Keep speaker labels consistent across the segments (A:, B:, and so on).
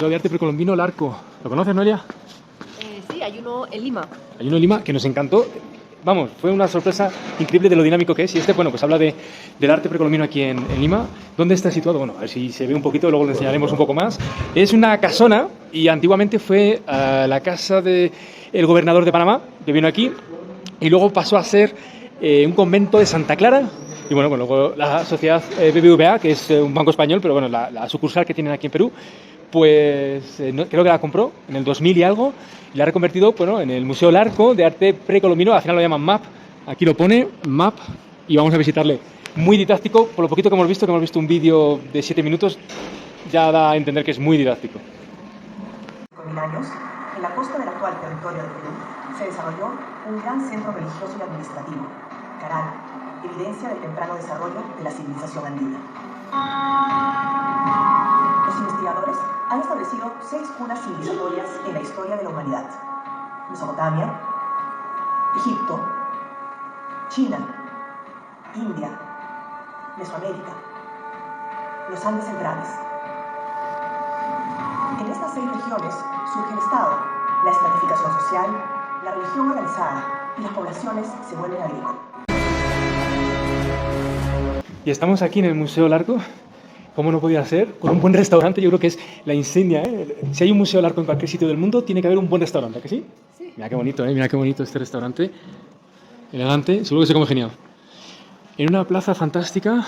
A: Museo de Arte Precolombino Larco. ¿Lo conoces, Noelia?
B: Sí, hay uno en Lima.
A: Hay uno en Lima que nos encantó. Vamos, fue una sorpresa increíble de lo dinámico que es. Y bueno, pues habla del arte precolombino aquí en Lima. ¿Dónde está situado? Bueno, a ver si se ve un poquito, luego lo enseñaremos un poco más. Es una casona y antiguamente fue la casa del gobernador de Panamá, que vino aquí, y luego pasó a ser un convento de Santa Clara. Y bueno, luego la sociedad BBVA, que es un banco español, pero bueno, la sucursal que tienen aquí en Perú, pues creo que la compró en el 2000 y algo, y la ha reconvertido en el Museo Larco de Arte Precolombino. Al final lo llaman MAP, aquí lo pone MAP, y vamos a visitarle. Muy didáctico, por lo poquito que hemos visto un vídeo de 7 minutos, ya da a entender que es muy didáctico.
C: 5.000 años, en la costa del actual territorio de Perú, se desarrolló un gran centro religioso y administrativo, Caral, evidencia del temprano desarrollo de la civilización andina. Los investigadores han establecido 6 cunas civilizatorias en la historia de la humanidad: Mesopotamia, Egipto, China, India, Mesoamérica, los Andes centrales. En estas 6 regiones surge el Estado, la estratificación social, la religión organizada y las poblaciones se vuelven agrícolas.
A: Y estamos aquí en el Museo Larco. ¿Cómo no podía ser? Con un buen restaurante. Yo creo que es la insignia, ¿eh? Si hay un museo Larco en cualquier sitio del mundo, tiene que haber un buen restaurante, ¿a que sí?
B: Sí.
A: Mira qué bonito, ¿eh? Mira qué bonito este restaurante. Elegante, seguro que se come genial. En una plaza fantástica.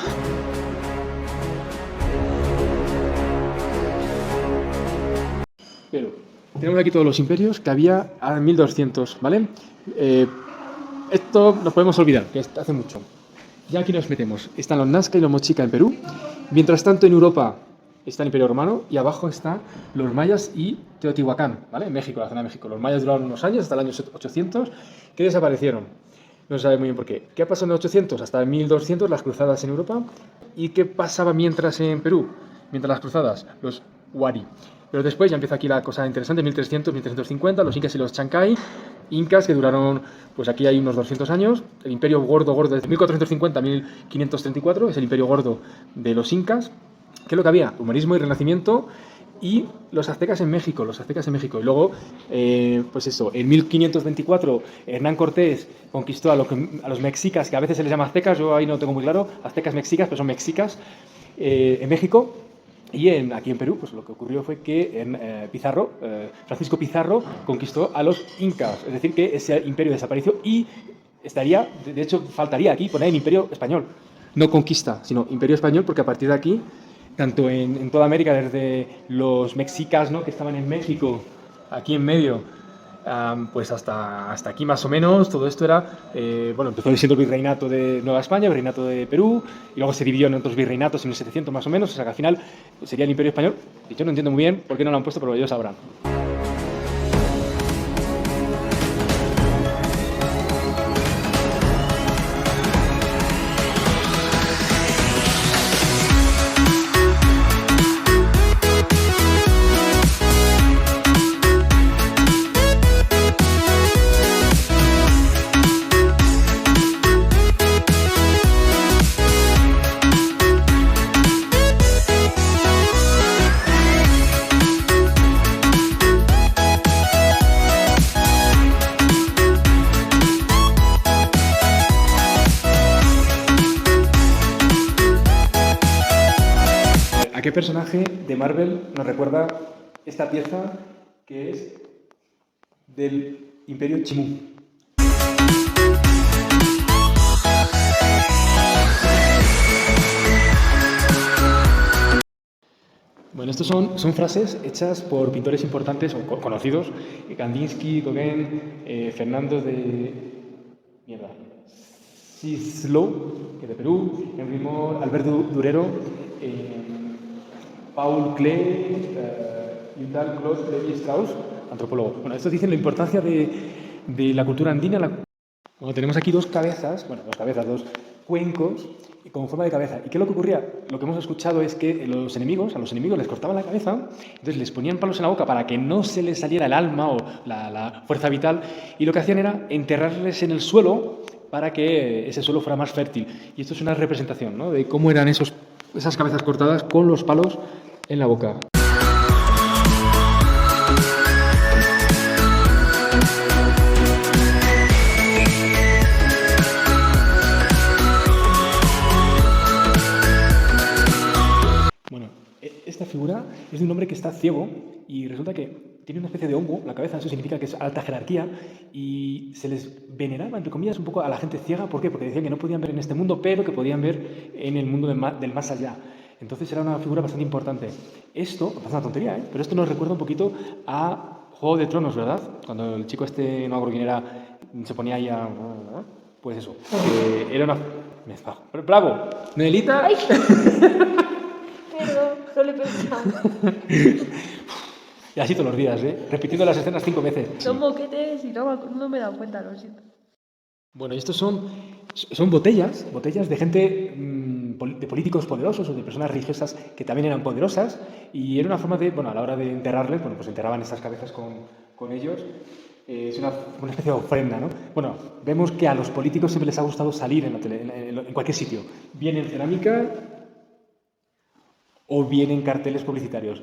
A: Pero tenemos aquí todos los imperios que había a 1200, ¿vale? Esto nos podemos olvidar, que hace mucho. Ya aquí nos metemos. Están los Nazca y los Mochica en Perú. Mientras tanto, en Europa está el Imperio Romano y abajo están los mayas y Teotihuacán, ¿vale? En México, la zona de México. Los mayas duraron unos años, hasta el año 800, que desaparecieron. No se sabe muy bien por qué. ¿Qué pasó en el 800? Hasta el 1200, las cruzadas en Europa. ¿Y qué pasaba mientras en Perú? Mientras las cruzadas, los Huari. Pero después ya empieza aquí la cosa interesante, 1300, 1350, los incas y los chancay. Incas que duraron, pues aquí hay unos 200 años. El imperio gordo, desde 1450 a 1534, es el imperio gordo de los incas. ¿Qué es lo que había? Humanismo y renacimiento. Y los aztecas en México, Y luego, pues eso, en 1524 Hernán Cortés conquistó a los mexicas, que a veces se les llama aztecas, yo ahí no tengo muy claro, aztecas mexicas, pero son mexicas, en México. Y aquí en Perú, pues lo que ocurrió fue que Francisco Pizarro conquistó a los incas, es decir, que ese imperio desapareció y estaría, de hecho, faltaría aquí poner el imperio español, no conquista, sino imperio español, porque a partir de aquí, tanto en toda América, desde los mexicas, ¿no?, que estaban en México, aquí en medio, pues hasta aquí más o menos, todo esto era, empezó siendo el virreinato de Nueva España, el virreinato de Perú, y luego se dividió en otros virreinatos en 1700 más o menos, o sea que al final sería el Imperio Español. Y yo no entiendo muy bien por qué no lo han puesto, pero ellos sabrán. ¿A qué personaje de Marvel nos recuerda esta pieza que es del Imperio Chimú? Bueno, estos son frases hechas por pintores importantes o conocidos: Kandinsky, Gauguin, Fernando de Cisló, que de Perú, Henry Moore, Alberto Durero, Paul Klee y tal, Claude Lévi-Strauss, antropólogo. Bueno, estos dicen la importancia de la cultura andina. Bueno, tenemos aquí dos dos cuencos con forma de cabeza. ¿Y qué es lo que ocurría? Lo que hemos escuchado es que a los enemigos les cortaban la cabeza, entonces les ponían palos en la boca para que no se les saliera el alma o la fuerza vital, y lo que hacían era enterrarles en el suelo para que ese suelo fuera más fértil. Y esto es una representación, ¿no?, de cómo eran esas cabezas cortadas con los palos en la boca. figura es de un hombre que está ciego y resulta que tiene una especie de hongo en la cabeza, eso significa que es alta jerarquía, y se les veneraba, entre comillas, un poco a la gente ciega. ¿Por qué? Porque decían que no podían ver en este mundo, pero que podían ver en el mundo del más allá. Entonces era una figura bastante importante. Esto, pasa una tontería, pero esto nos recuerda un poquito a Juego de Tronos, ¿verdad? Cuando el chico este, no me acuerdo quién era, se ponía ahí a... Pues eso, que era una... Me esfajo. ¡Bravo! ¡Noelita!
B: ¡Ay! Perdón, no le he pensado.
A: Y así todos los días, repitiendo las escenas 5 veces.
B: Son moquetes y no me he dado cuenta, lo siento.
A: Bueno, y estos son botellas de gente, de políticos poderosos o de personas religiosas que también eran poderosas, y era una forma de, bueno, a la hora de enterrarles, bueno, pues enterraban estas cabezas con ellos. Es una especie de ofrenda, ¿no? Bueno, vemos que a los políticos siempre les ha gustado salir en cualquier sitio, bien en cerámica o bien en carteles publicitarios.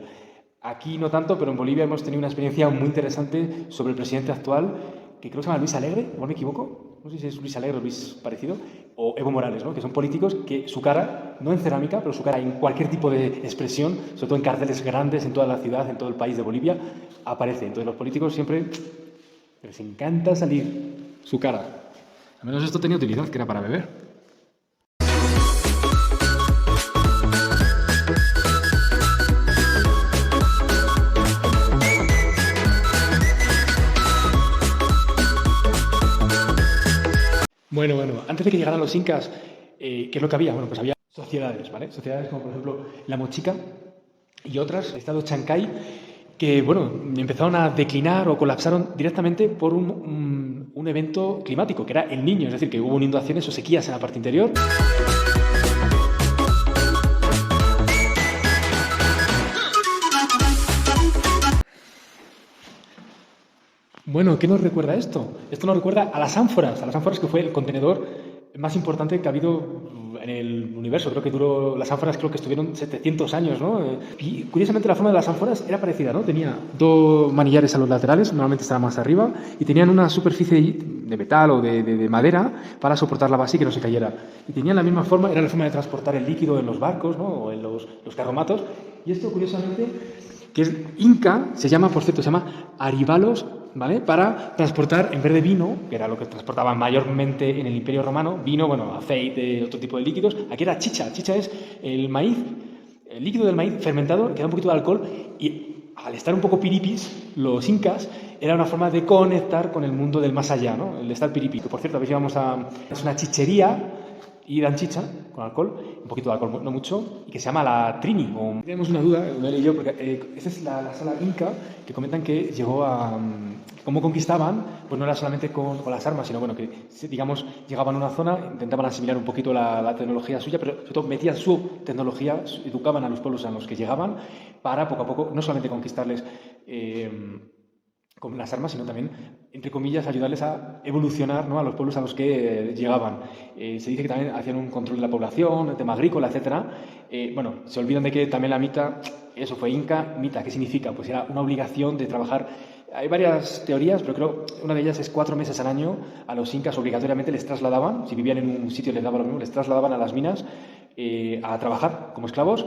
A: Aquí no tanto, pero en Bolivia hemos tenido una experiencia muy interesante sobre el presidente actual, que creo que se llama Luis Alegre, igual me equivoco, no sé si es Luis Alegre o Luis parecido, o Evo Morales, ¿no? Que son políticos que su cara, no en cerámica, pero su cara en cualquier tipo de expresión, sobre todo en carteles grandes en toda la ciudad, en todo el país de Bolivia, aparece. Entonces los políticos siempre les encanta salir su cara. Al menos esto tenía utilidad, que era para beber. Bueno, antes de que llegaran los incas, ¿qué es lo que había? Bueno, pues había sociedades, ¿vale? Sociedades como, por ejemplo, la Mochica y otras, el estado Chancay, que, bueno, empezaron a declinar o colapsaron directamente por un evento climático, que era el Niño, es decir, que hubo inundaciones o sequías en la parte interior. Bueno, ¿qué nos recuerda esto? Esto nos recuerda a las ánforas que fue el contenedor más importante que ha habido en el universo. Creo que las ánforas creo que estuvieron 700 años, ¿no? Y curiosamente la forma de las ánforas era parecida, ¿no? Tenía 2 manillares a los laterales, normalmente estaban más arriba, y tenían una superficie de metal o de madera para soportar la base y que no se cayera. Y tenían la misma forma, era la forma de transportar el líquido en los barcos, ¿no? O en los carromatos. Y esto, curiosamente, que es Inca, se llama Aribalos, ¿vale? Para transportar, en vez de vino, que era lo que transportaban mayormente en el Imperio Romano, vino, bueno, aceite, otro tipo de líquidos, aquí era chicha. Chicha es el maíz, el líquido del maíz fermentado, que da un poquito de alcohol, y al estar un poco piripis, los incas, era una forma de conectar con el mundo del más allá, ¿no? El estar piripis, que por cierto, a veces es una chichería, y dan chicha con alcohol, un poquito de alcohol, no mucho, y que se llama la Trini. Tenemos una duda, Noel y yo, porque esta es la sala Inca, que comentan que llegó a... cómo conquistaban, pues no era solamente con las armas, sino bueno, que digamos llegaban a una zona, intentaban asimilar un poquito la tecnología suya, pero sobre todo metían su tecnología, educaban a los pueblos a los que llegaban para poco a poco no solamente conquistarles con las armas, sino también, entre comillas, ayudarles a evolucionar, ¿no? A los pueblos a los que llegaban. Se dice que también hacían un control de la población, el tema agrícola, etc. Bueno, se olvidan de que también la mita, eso fue Inca. Mita, ¿qué significa? Pues era una obligación de trabajar. Hay varias teorías, pero creo una de ellas es 4 meses al año a los incas obligatoriamente les trasladaban, si vivían en un sitio les daba lo mismo, les trasladaban a las minas a trabajar como esclavos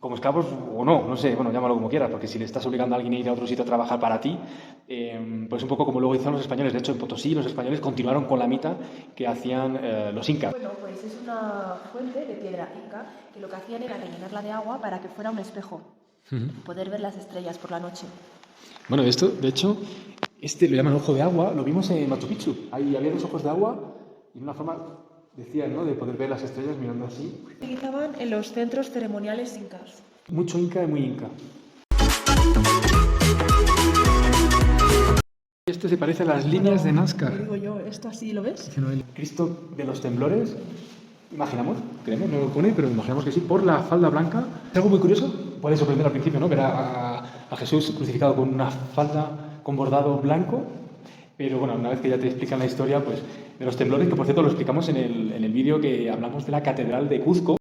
A: o no sé, bueno, llámalo como quieras, porque si le estás obligando a alguien a ir a otro sitio a trabajar para ti, pues un poco como luego hicieron los españoles. De hecho, en Potosí los españoles continuaron con la mita que hacían los incas.
B: Bueno, pues es una fuente de piedra inca que lo que hacían era rellenarla de agua para que fuera un espejo, poder ver las estrellas por la noche.
A: Bueno, esto, de hecho, lo llaman ojo de agua, lo vimos en Machu Picchu. Ahí había 2 ojos de agua y una forma, decían, ¿no?, de poder ver las estrellas mirando así.
B: Se utilizaban en los centros ceremoniales incas.
A: Mucho inca y muy inca. Este se parece a las líneas de Nazca.
B: Digo yo, ¿esto así lo ves?
A: El Cristo de los temblores, imaginamos, creemos, no lo pone, pero imaginamos que sí, por la falda blanca. Es algo muy curioso, puede sorprender al principio, ¿no?, ver a Jesús crucificado con una falda con bordado blanco, pero bueno, una vez que ya te explican la historia, pues, de los temblores, que por cierto lo explicamos en el vídeo que hablamos de la Catedral de Cuzco.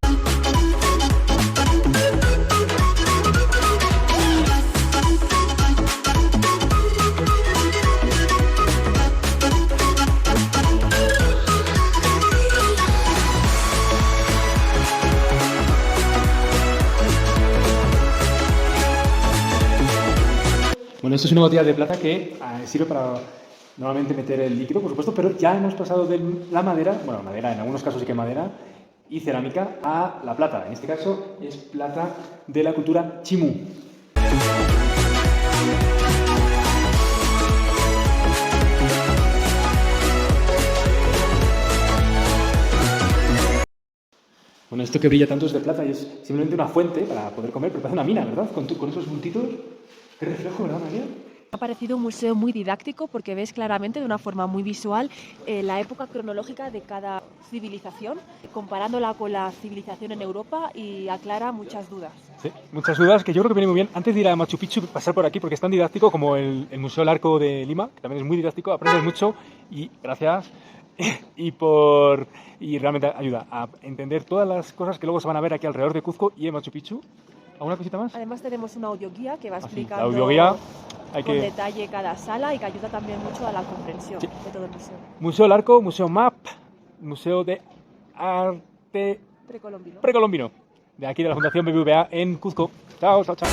A: esto es una botella de plata que sirve para normalmente meter el líquido, por supuesto, pero ya hemos pasado de la madera, bueno, madera, en algunos casos sí que madera, y cerámica, a la plata. En este caso es plata de la cultura Chimú. Bueno, esto que brilla tanto es de plata y es simplemente una fuente para poder comer, pero parece una mina, ¿verdad? Con esos puntitos. Qué reflejo, ¿verdad, María?
B: Me ha parecido un museo muy didáctico porque ves claramente de una forma muy visual la época cronológica de cada civilización, comparándola con la civilización en Europa y aclara muchas dudas.
A: Sí, muchas dudas que yo creo que viene muy bien. Antes de ir a Machu Picchu, pasar por aquí porque es tan didáctico como el Museo del Arco de Lima, que también es muy didáctico, aprendes mucho y gracias. Y realmente ayuda a entender todas las cosas que luego se van a ver aquí alrededor de Cuzco y en Machu Picchu. ¿Alguna cosita más?
B: Además tenemos una audioguía que va
A: Sí,
B: explicando
A: la audioguía
B: con detalle cada sala y que ayuda también mucho a la comprensión de todo el museo.
A: Museo del Arco, Museo MAP, Museo de Arte
B: Precolombino.
A: Precolombino, de aquí de la Fundación BBVA en Cuzco. Chao, chao, chao.